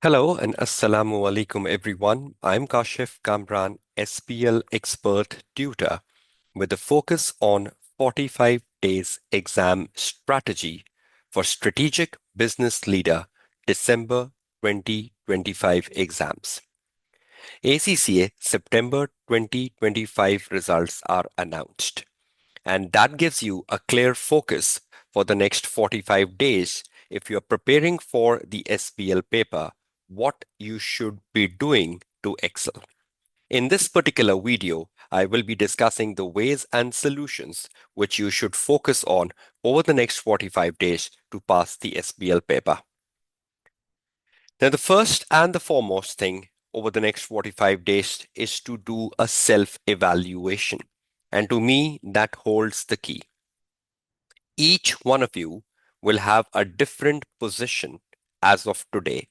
Hello and Assalamu alaikum everyone. I'm Kashif Kamran, SBL expert tutor with a focus on 45 days exam strategy for strategic business leader December 2025 exams. ACCA September 2025 results are announced, and that gives you a clear focus for the next 45 days if you're preparing for the SBL paper, what you should be doing to excel. In this particular video, I will be discussing the ways and solutions which you should focus on over the next 45 days to pass the SBL paper. Now, the first and the foremost thing over the next 45 days is to do a self evaluation. And to me, that holds the key. Each one of you will have a different position as of today.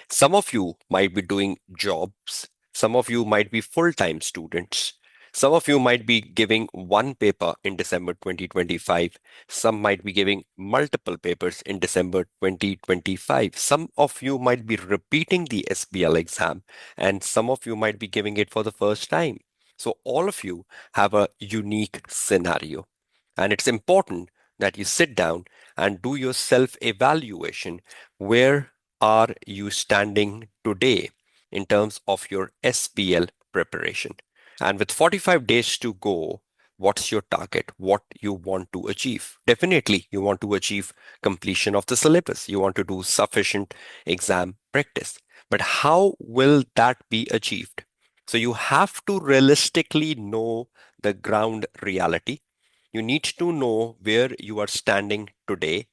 Some of you might be doing jobs. Some of you might be full-time students. Some of you might be giving one paper in December 2025. Some might be giving multiple papers in December 2025. Some of you might be repeating the SBL exam, and some of you might be giving it for the first time. So all of you have a unique scenario. And it's important that you sit down and do your self-evaluation. Where are you standing today in terms of your SBL preparation? And with 45 days to go, what's your target? What you want to achieve? Definitely, you want to achieve completion of the syllabus. You want to do sufficient exam practice. But how will that be achieved? So you have to realistically know the ground reality. You need to know where you are standing today,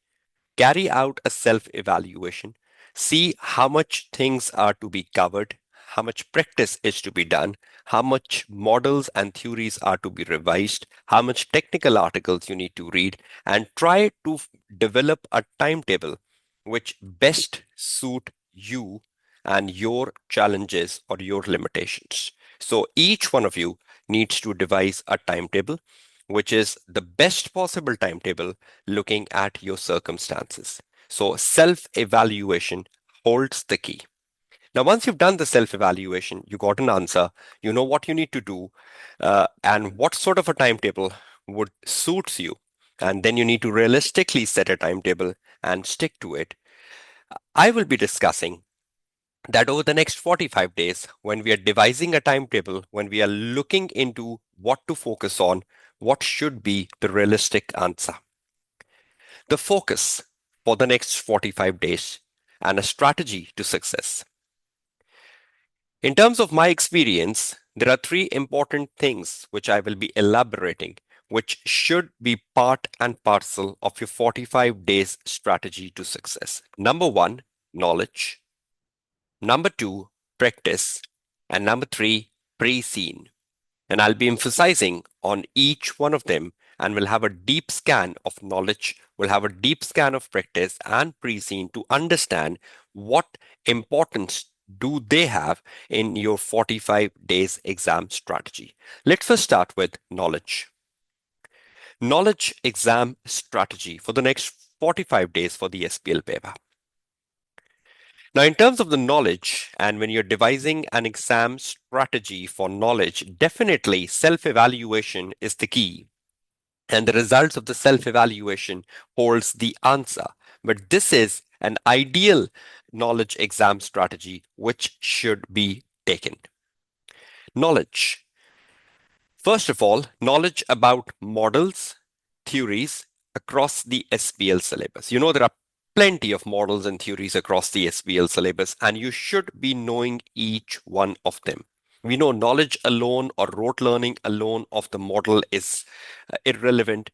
carry out a self evaluation, see how much things are to be covered, how much practice is to be done, how much models and theories are to be revised, how much technical articles you need to read, and try to develop a timetable which best suit you and your challenges or your limitations. So each one of you needs to devise a timetable which is the best possible timetable looking at your circumstances. So self evaluation holds the key. Now, once you've done the self evaluation, you got an answer, you know what you need to do, and what sort of a timetable would suits you. And then you need to realistically set a timetable and stick to it. I will be discussing that over the next 45 days, when we are devising a timetable, when we are looking into what to focus on, what should be the realistic answer. The focus for the next 45 days and a strategy to success. In terms of my experience, there are three important things which I will be elaborating, which should be part and parcel of your 45 days strategy to success. Number one, knowledge. Number two, practice. And number three, pre-seen. And I'll be emphasizing on each one of them, and we'll have a deep scan of knowledge, we'll have a deep scan of practice and pre-seen to understand what importance do they have in your 45 days exam strategy. Let's first start with knowledge. Knowledge exam strategy for the next 45 days for the SPL paper. Now, in terms of the knowledge, and when you're devising an exam strategy for knowledge, definitely self evaluation is the key. And the results of the self evaluation holds the answer. But this is an ideal knowledge exam strategy which should be taken. Knowledge. First of all, knowledge about models, theories across the SBL syllabus. You know, there are plenty of models and theories across the SBL syllabus, and you should be knowing each one of them. We know knowledge alone or rote learning alone of the model is irrelevant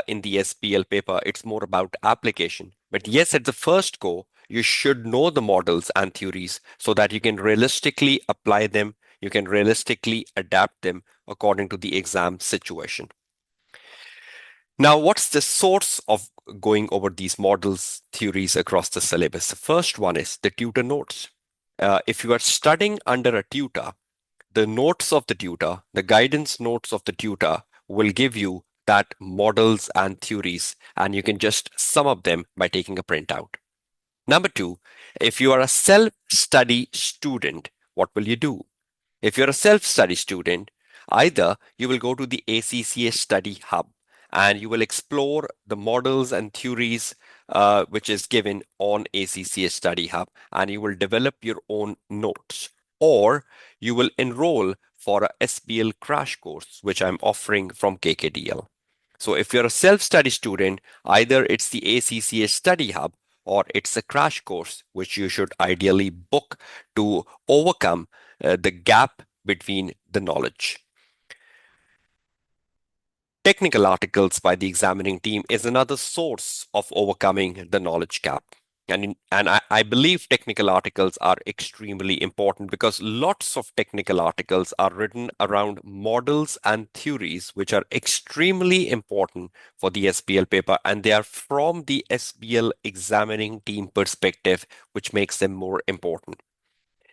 in the SBL paper. It's more about application. But yes, at the first go, you should know the models and theories so that you can realistically apply them, you can realistically adapt them according to the exam situation. Now, what's the source of going over these models, theories across the syllabus? The first one is the tutor notes. If you are studying under a tutor, the notes of the tutor, the guidance notes of the tutor will give you that models and theories, and you can just sum up them by taking a printout. Number two, if you are a self-study student, what will you do? If you're a self-study student, either you will go to the ACCA Study Hub and you will explore the models and theories which is given on ACCA Study Hub, and you will develop your own notes, or you will enroll for a SBL crash course, which I'm offering from KKDL. So if you're a self-study student, either it's the ACCA Study Hub or it's a crash course, which you should ideally book to overcome the gap between the knowledge. Technical articles by the examining team is another source of overcoming the knowledge gap. And I believe technical articles are extremely important because lots of technical articles are written around models and theories which are extremely important for the SBL paper, and they are from the SBL examining team perspective, which makes them more important.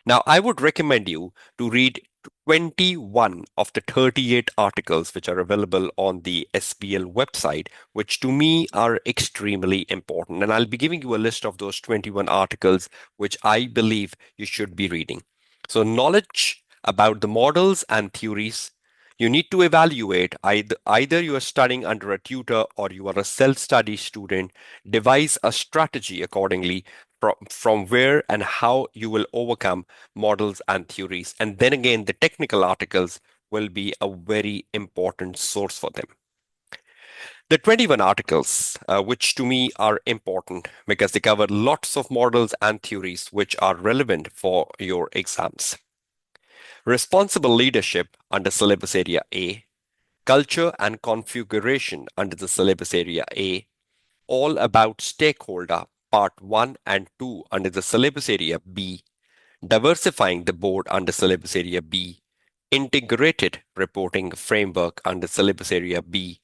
Now, I would recommend you to read 21 of the 38 articles which are available on the SBL website, which to me are extremely important. And I'll be giving you a list of those 21 articles which I believe you should be reading. So, knowledge about the models and theories. You need to evaluate either you are studying under a tutor or you are a self-study student. Devise a strategy accordingly from where and how you will overcome models and theories. And then again, the technical articles will be a very important source for them. The 21 articles, which to me are important because they cover lots of models and theories which are relevant for your exams. Responsible leadership under syllabus area A, culture and configuration under the syllabus area A, all about stakeholder part 1 and 2 under the syllabus area B, diversifying the board under syllabus area B, integrated reporting framework under syllabus area B,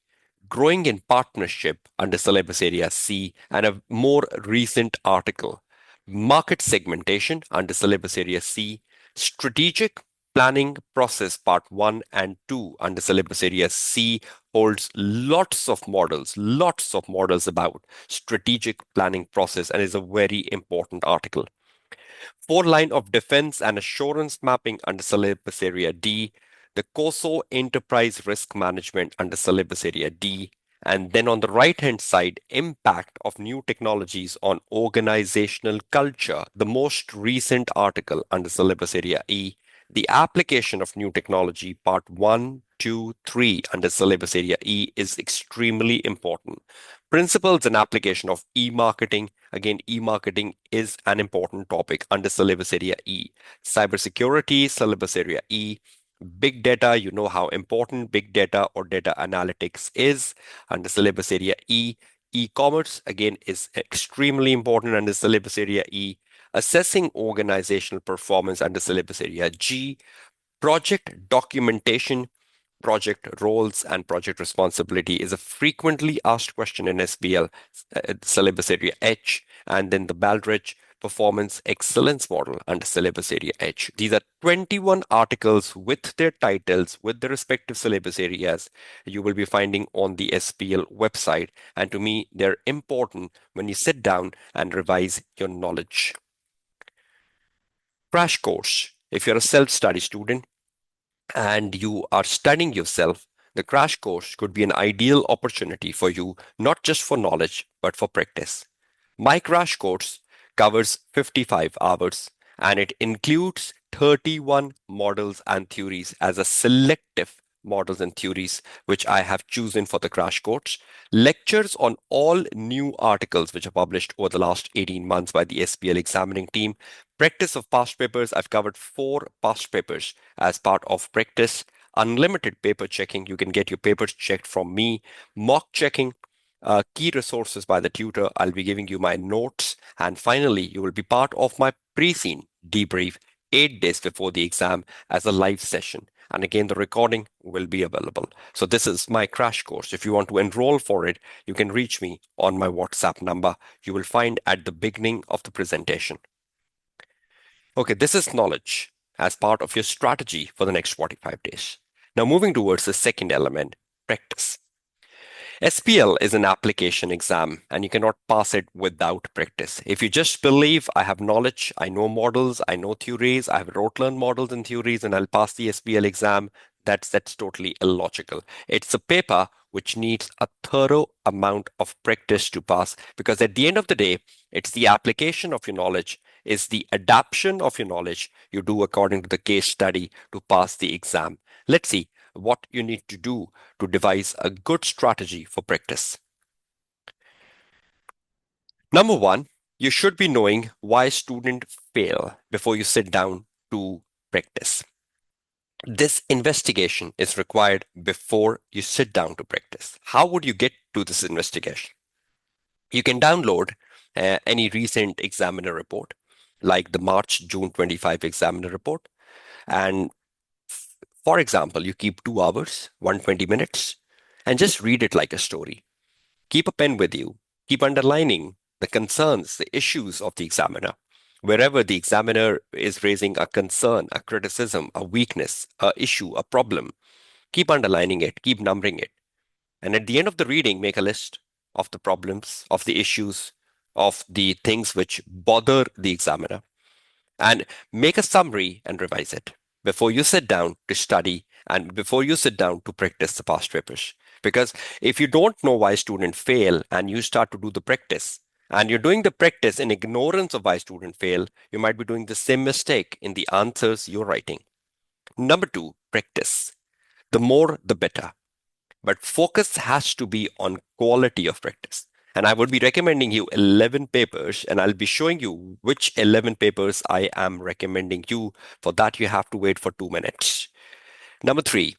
growing in partnership under syllabus area C, and a more recent article, market segmentation under syllabus area C, strategic planning process part 1 and 2 under syllabus area C holds lots of models about strategic planning process and is a very important article. Four line of defense and assurance mapping under syllabus area D, the COSO enterprise risk management under syllabus area D, and then on the right hand side, impact of new technologies on organizational culture, the most recent article under syllabus area E, the application of new technology, part 1, 2, 3 under syllabus area E is extremely important. Principles and application of e-marketing. Again, e-marketing is an important topic under syllabus area E. Cybersecurity, syllabus area E. Big data, you know how important big data or data analytics is under syllabus area E. E-commerce, again, is extremely important under syllabus area E. Assessing organizational performance under syllabus area G. Project documentation, project roles, and project responsibility is a frequently asked question in SBL, syllabus area H, and then the Baldrige performance excellence model under syllabus area H. These are 21 articles with their titles, with the respective syllabus areas you will be finding on the SBL website. And to me, they're important when you sit down and revise your knowledge. Crash course. If you're a self-study student, and you are studying yourself, the crash course could be an ideal opportunity for you, not just for knowledge, but for practice. My crash course covers 55 hours and it includes 31 models and theories as a selective models and theories which I have chosen for the crash course, lectures on all new articles which are published over the last 18 months by the SBL examining team, practice of past papers. I've covered 4 past papers as part of practice, unlimited paper checking. You can get your papers checked from me, mock checking, key resources by the tutor. I'll be giving you my notes. And finally, you will be part of my pre-scene debrief 8 days before the exam as a live session. And again, the recording will be available. So this is my crash course. If you want to enroll for it, you can reach me on my WhatsApp number you will find at the beginning of the presentation. Okay, this is knowledge as part of your strategy for the next 45 days. Now moving towards the second element, practice. SBL is an application exam and you cannot pass it without practice. If you just believe I have knowledge, I know models, I know theories, I have rote learned models and theories, and I'll pass the SBL exam, that's totally illogical. It's a paper which needs a thorough amount of practice to pass because at the end of the day, it's the application of your knowledge, is the adaptation of your knowledge you do according to the case study to pass the exam. Let's see what you need to do to devise a good strategy for practice. Number one, you should be knowing why students fail before you sit down to practice. This investigation is required before you sit down to practice. How would you get to this investigation? You can download any recent examiner report, like the March June 25 examiner report. And for example, you keep 2 hours, 120 minutes, and just read it like a story. Keep a pen with you. Keep underlining the concerns, the issues of the examiner. Wherever the examiner is raising a concern, a criticism, a weakness, a issue, a problem, keep underlining it, keep numbering it. And at the end of the reading, make a list of the problems, of the issues, of the things which bother the examiner, and make a summary and revise it before you sit down to study and before you sit down to practice the past papers. Because if you don't know why students fail and you start to do the practice, and you're doing the practice in ignorance of why students fail, you might be doing the same mistake in the answers you're writing. Number two, practice. The more, the better. But focus has to be on quality of practice. And I would be recommending you 11 papers, and I'll be showing you which 11 papers I am recommending you. For that, you have to wait for 2 minutes. Number three,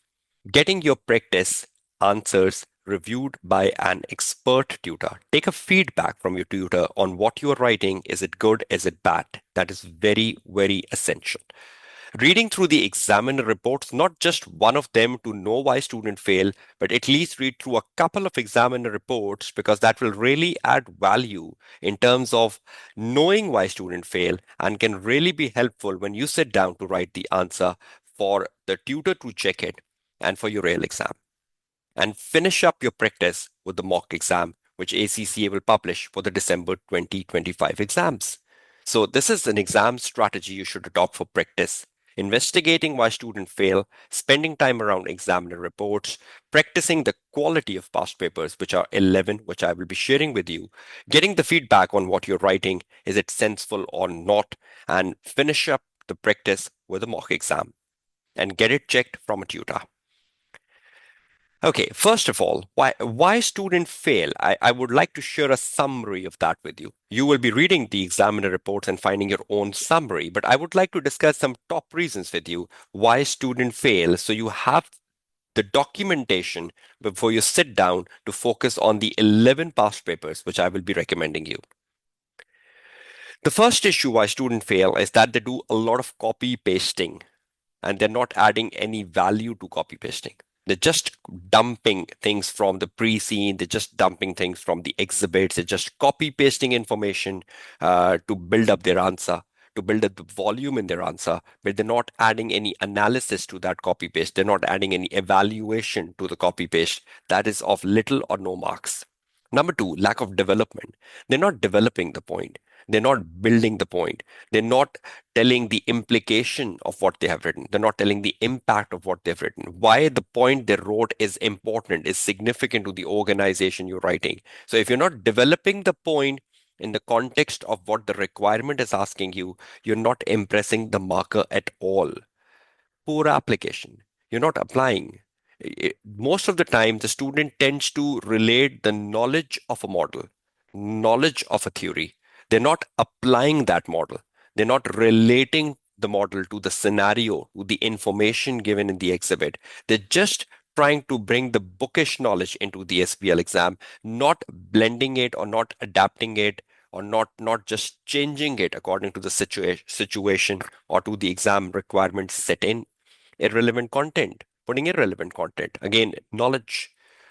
getting your practice answers reviewed by an expert tutor. Take a feedback from your tutor on what you are writing. Is it good? Is it bad? That is very, very essential. Reading through the examiner reports, not just one of them to know why students fail, but at least read through a couple of examiner reports because that will really add value in terms of knowing why students fail and can really be helpful when you sit down to write the answer for the tutor to check it and for your real exam. And finish up your practice with the mock exam, which ACCA will publish for the December 2025 exams. So this is an exam strategy you should adopt for practice. Investigating why students fail, spending time around examiner reports, practicing the quality of past papers, which are 11, which I will be sharing with you, getting the feedback on what you're writing, is it senseful or not, and finish up the practice with a mock exam and get it checked from a tutor. Okay, first of all, why students fail? I would like to share a summary of that with you. You will be reading the examiner reports and finding your own summary, but I would like to discuss some top reasons with you why students fail. So you have the documentation before you sit down to focus on the 11 past papers, which I will be recommending you. The first issue why students fail is that they do a lot of copy pasting and they're not adding any value to copy pasting. They're just dumping things from the pre-scene. They're just dumping things from the exhibits. They're just copy pasting information to build up their answer, to build up the volume in their answer, but they're not adding any analysis to that copy paste. They're not adding any evaluation to the copy paste. That is of little or no marks. Number two, lack of development. They're not developing the point. They're not building the point. They're not telling the implication of what they have written. They're not telling the impact of what they've written. Why the point they wrote is important, is significant to the organization you're writing. So if you're not developing the point in the context of what the requirement is asking you, you're not impressing the marker at all. Poor application. You're not applying. Most of the time, the student tends to relate the knowledge of a model, knowledge of a theory. They're not applying that model. They're not relating the model to the scenario, to the information given in the exhibit. They're just trying to bring the bookish knowledge into the SBL exam, not blending it or not adapting it or not just changing it according to the situation or to the exam requirements set in. Irrelevant content, putting irrelevant content, again knowledge,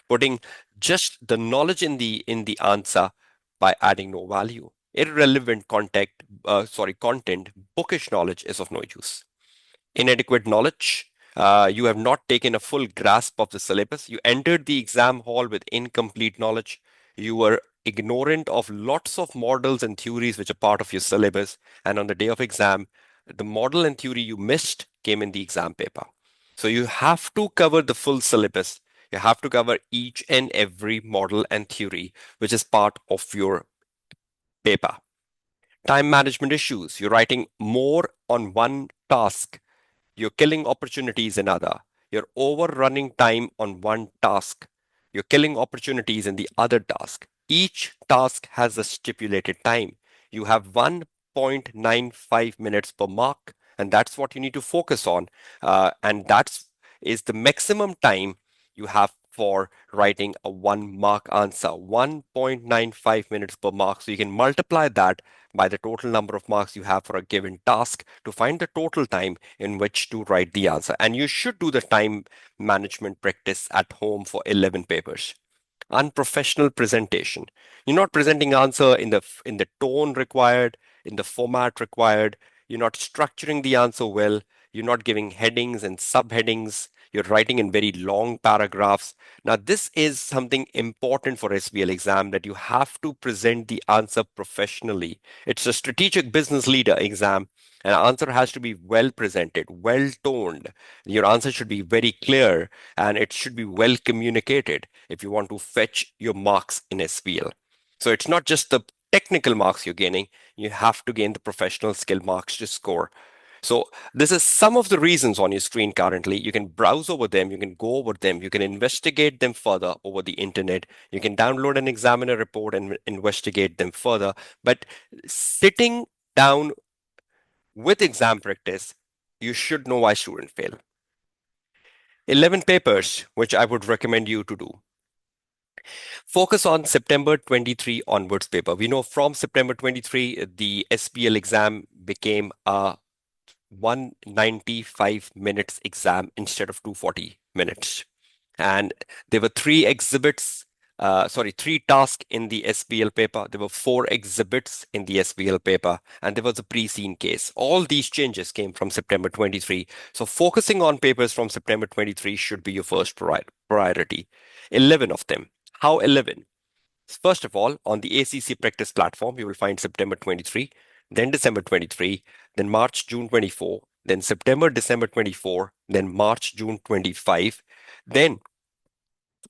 putting just the knowledge in the answer by adding no value. Irrelevant content, bookish knowledge is of no use. Inadequate knowledge, You have not taken a full grasp of the syllabus. You entered the exam hall with incomplete knowledge. You were ignorant of lots of models and theories which are part of your syllabus. And on the day of exam, the model and theory you missed came in the exam paper. So you have to cover the full syllabus. You have to cover each and every model and theory which is part of your paper. Time management issues. You're writing more on one task. You're killing opportunities in other. You're overrunning time on one task. You're killing opportunities in the other task. Each task has a stipulated time. You have 1.95 minutes per mark, and that's what you need to focus on. And that's is the maximum time you have for writing a 1 mark answer, 1.95 minutes per mark. So you can multiply that by the total number of marks you have for a given task to find the total time in which to write the answer. And you should do the time management practice at home for 11 papers. Unprofessional presentation. You're not presenting answer in the tone required, in the format required. You're not structuring the answer well. You're not giving headings and subheadings. You're writing in very long paragraphs. Now, this is something important for SBL exam, that you have to present the answer professionally. It's a strategic business leader exam. An answer has to be well presented, well toned. Your answer should be very clear, and it should be well communicated if you want to fetch your marks in SBL. So it's not just the technical marks you're gaining, you have to gain the professional skill marks to score. So this is some of the reasons on your screen currently. You can browse over them, you can go over them, you can investigate them further over the internet. You can download an examiner report and investigate them further. But sitting down with exam practice, you should know why students fail. 11 papers, which I would recommend you to do. Focus on September 23 onwards paper. We know from September 23, the SBL exam became a 195 minutes exam instead of 240 minutes. And there were three tasks in the SBL paper. There were 4 exhibits in the SBL paper, and there was a pre-seen case. All these changes came from September 23. So focusing on papers from September 23 should be your first priority. 11 of them. How 11? First of all, on the ACC practice platform, you will find September 23, then December 23, then March, June 24, then September, December 24, then March, June 25. Then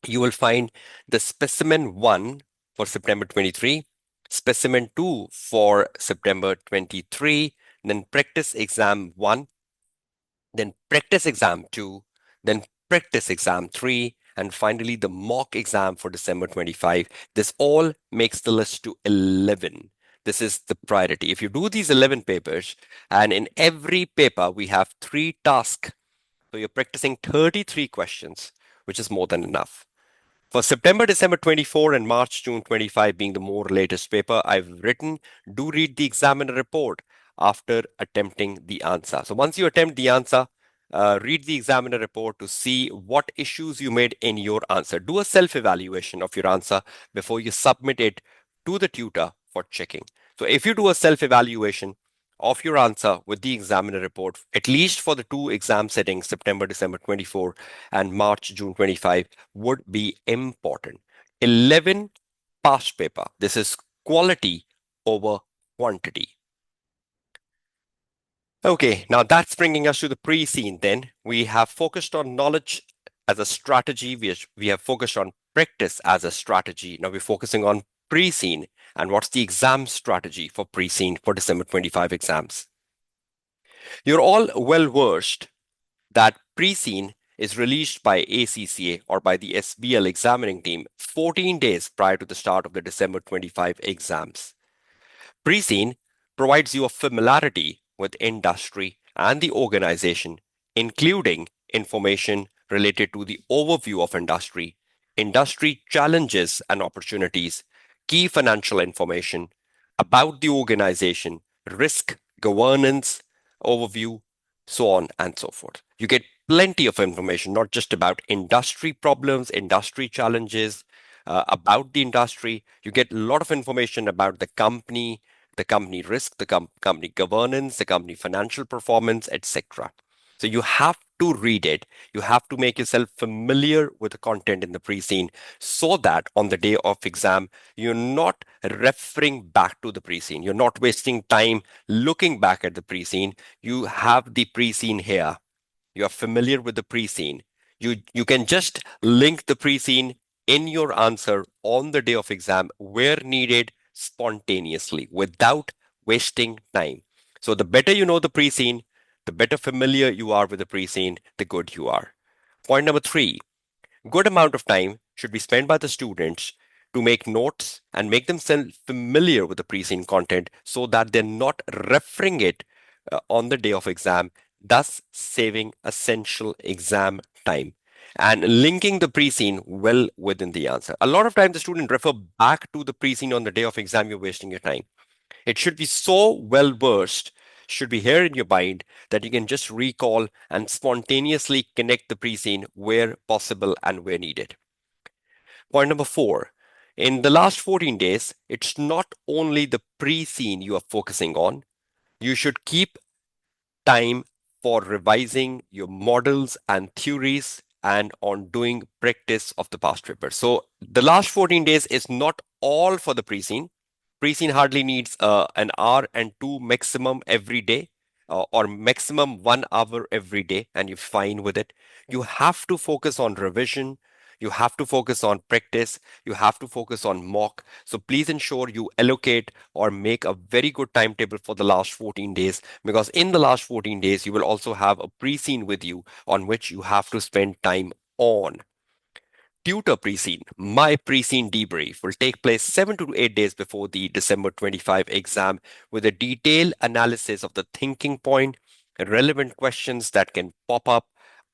you will find the specimen 1 for September 23, specimen 2 for September 23, then practice exam 1, then practice exam 2, then practice exam 3, and finally the mock exam for December 25. This all makes the list to 11. This is the priority. If you do these 11 papers, and in every paper we have 3 tasks, so you're practicing 33 questions, which is more than enough. For September, December 24 and March, June 25 being the more latest paper I've written, do read the examiner report after attempting the answer. So once you attempt the answer, read the examiner report to see what issues you made in your answer. Do a self-evaluation of your answer before you submit it to the tutor for checking. So if you do a self-evaluation of your answer with the examiner report, at least for the 2 exam settings, September, December 24 and March, June 25, would be important. 11 past paper. This is quality over quantity. Okay, now that's bringing us to the pre-scene then. We have focused on knowledge as a strategy. We have focused on practice as a strategy. Now we're focusing on pre-scene. And what's the exam strategy for pre-scene for December 25 exams? You're all well versed that pre-scene is released by ACCA or by the SBL examining team 14 days prior to the start of the December 25 exams. Pre-scene provides you a familiarity with industry and the organization, including information related to the overview of industry, industry challenges and opportunities, key financial information about the organization, risk, governance, overview, so on and so forth. You get plenty of information, not just about industry problems, industry challenges, about the industry. You get a lot of information about the company risk, the company governance, the company financial performance, etc. So you have to read it. You have to make yourself familiar with the content in the pre-scene so that on the day of exam, you're not referring back to the pre-scene. You're not wasting time looking back at the pre-scene. You have the pre-scene here. You are familiar with the pre-scene. You can just link the pre-scene in your answer on the day of exam where needed spontaneously without wasting time. So the better you know the pre-scene, the better familiar you are with the pre-scene, the good you are. Point number three, good amount of time should be spent by the students to make notes and make themselves familiar with the pre-scene content so that they're not referring it on the day of exam, thus saving essential exam time and linking the pre-scene well within the answer. A lot of times the student refer back to the pre-scene on the day of exam, you're wasting your time. It should be so well versed, should be here in your mind that you can just recall and spontaneously connect the pre-scene where possible and where needed. Point number four, in the last 14 days, it's not only the pre-scene you are focusing on, you should keep time for revising your models and theories and on doing practice of the past papers. So the last 14 days is not all for the pre-scene. Pre-scene hardly needs an hour and two maximum every day, or maximum 1 hour every day, and you're fine with it. You have to focus on revision. You have to focus on practice. You have to focus on mock. So please ensure you allocate or make a very good timetable for the last 14 days, because in the last 14 days, you will also have a pre-scene with you on which you have to spend time on. Tutor pre-scene, my pre-scene debrief will take place 7 to 8 days before the December 25 exam with a detailed analysis of the thinking point, relevant questions that can pop up,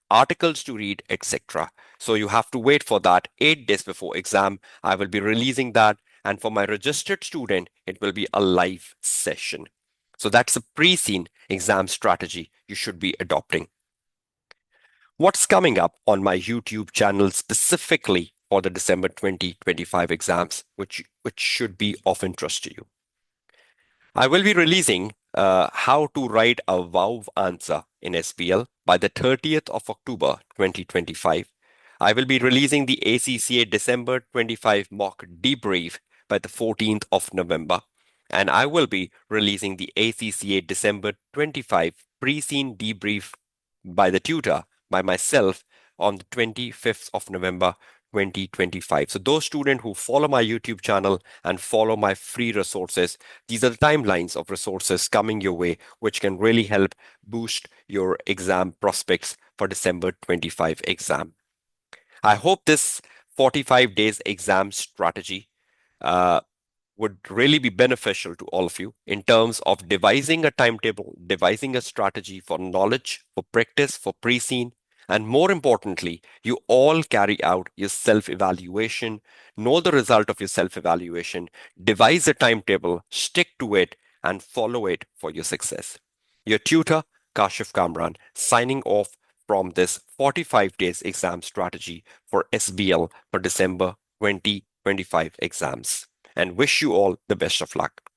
articles to read, etc. So you have to wait for that 8 days before exam. I will be releasing that. And for my registered student, it will be a live session. So that's a pre-scene exam strategy you should be adopting. What's coming up on my YouTube channel specifically for the December 2025 exams, which should be of interest to you? I will be releasing how to write a wow answer in SBL by the 30th of October 2025. I will be releasing the ACCA December 25 mock debrief by the 14th of November. And I will be releasing the ACCA December 25 pre-scene debrief by the tutor, by myself, on the 25th of November 2025. So those students who follow my YouTube channel and follow my free resources, these are the timelines of resources coming your way, which can really help boost your exam prospects for December 25 exam. I hope this 45 days exam strategy uh, would really be beneficial to all of you in terms of devising a timetable, devising a strategy for knowledge, for practice, for pre-scene, and more importantly, you all carry out your self-evaluation, know the result of your self-evaluation, devise a timetable, stick to it, and follow it for your success. Your tutor, Kashif Kamran, signing off from this 45 days exam strategy for SBL for December 2025 exams, and wish you all the best of luck.